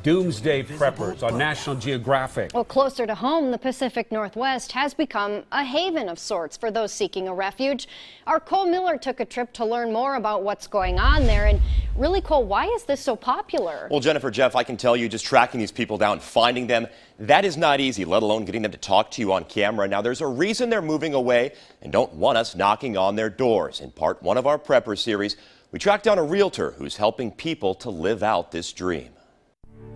Doomsday Preppers on National Geographic. Well, closer to home, the Pacific Northwest has become a haven of sorts for those seeking a refuge. Our Cole Miller took a trip to learn more about what's going on there. And really, Cole, why is this so popular? Well, Jennifer, Jeff, I can tell you just tracking these people down, finding them, that is not easy, let alone getting them to talk to you on camera. Now, there's a reason they're moving away and don't want us knocking on their doors. In part one of our Prepper series, we tracked down a realtor who's helping people to live out this dream.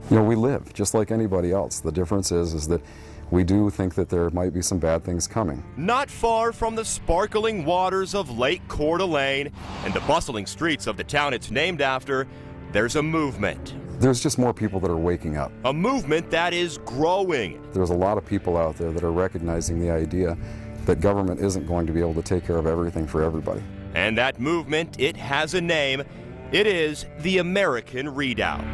You know, we live just like anybody else. The difference is that we do think that there might be some bad things coming. Not far from the sparkling waters of Lake Coeur d'Alene and the bustling streets of the town it's named after, there's a movement. There's just more people that are waking up. A movement that is growing. There's a lot of people out there that are recognizing the idea that government isn't going to be able to take care of everything for everybody. And that movement, it has a name. It is the American Redoubt.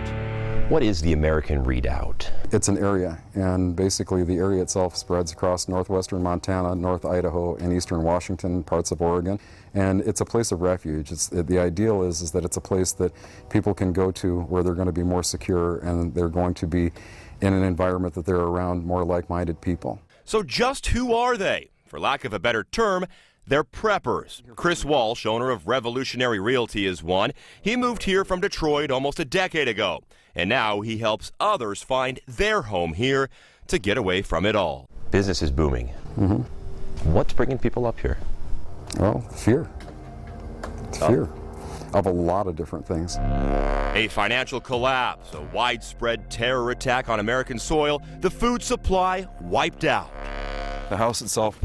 What is the American Redoubt? It's an area, and basically the area itself spreads across northwestern Montana, north Idaho, and eastern Washington, parts of Oregon. And it's a place of refuge. The ideal is that it's a place that people can go to where they're going to be more secure and they're going to be in an environment that they're around more like-minded people. So just who are they? For lack of a better term, they're preppers. Chris Walsh, owner of Revolutionary Realty, is one. He moved here from Detroit almost a decade ago, and now he helps others find their home here to get away from it all. Business is booming. What's bringing people up here? Well, fear. It's fear of a lot of different things. A financial collapse, a widespread terror attack on American soil, the food supply wiped out. The house itself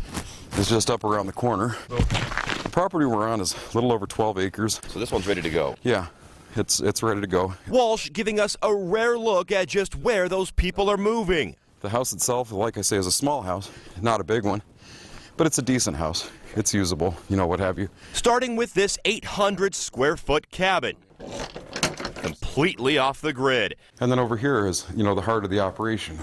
is just up around the corner. The property we're on is a little over 12 acres. So this one's ready to go. Yeah, it's ready to go. Walsh giving us a rare look at just where those people are moving. The house itself, like I say, is a small house, not a big one, but it's a decent house. It's usable, you know, what have you. Starting with this 800 square foot cabin, completely off the grid. And then over here is, you know, the heart of the operation.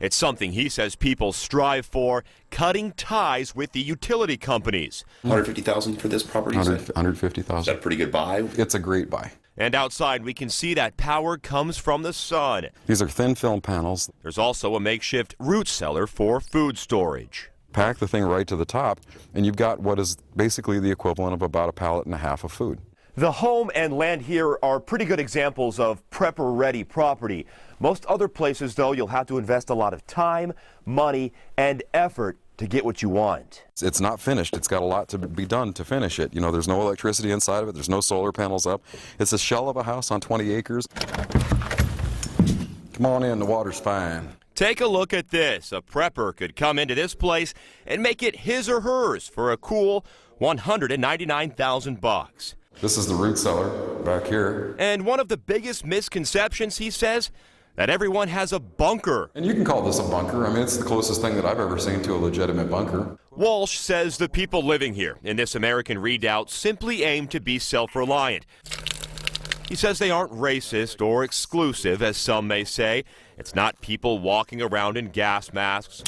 It's something he says people strive for, cutting ties with the utility companies. $150,000 for this property? $150,000. Is that a pretty good buy? It's a great buy. And outside we can see that power comes from the sun. These are thin film panels. There's also a makeshift root cellar for food storage. Pack the thing right to the top, and you've got what is basically the equivalent of about a pallet and a half of food. The home and land here are pretty good examples of prepper-ready property. Most other places, though, you'll have to invest a lot of time, money, and effort to get what you want. It's not finished. It's got a lot to be done to finish it. You know, there's no electricity inside of it. There's no solar panels up. It's a shell of a house on 20 acres. Come on in, the water's fine. Take a look at this. A prepper could come into this place and make it his or hers for a cool $199,000. This is the root cellar back here. And one of the biggest misconceptions, he says, that everyone has a bunker. And you can call this a bunker. I mean, it's the closest thing that I've ever seen to a legitimate bunker. Walsh says the people living here in this American Redoubt simply aim to be self-reliant. He says they aren't racist or exclusive, as some may say. It's not people walking around in gas masks,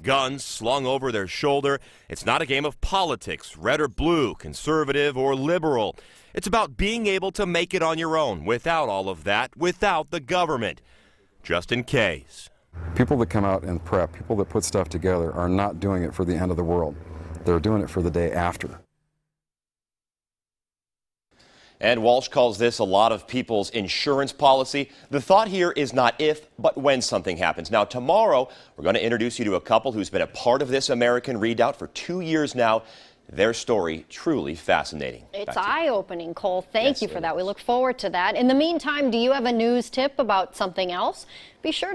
guns slung over their shoulder. It's not a game of politics, red or blue, conservative or liberal. It's about being able to make it on your own without all of that, without the government, just in case. People that come out and prep, people that put stuff together, are not doing it for the end of the world. They're doing it for the day after. And Walsh calls this a lot of people's insurance policy. The thought here is not if, but when something happens. Now, tomorrow, we're going to introduce you to a couple who's been a part of this American Redoubt for 2 years now. Their story truly fascinating. It's eye-opening, Cole. Thank you for that. We look forward to that. In the meantime, do you have a news tip about something else? Be sure to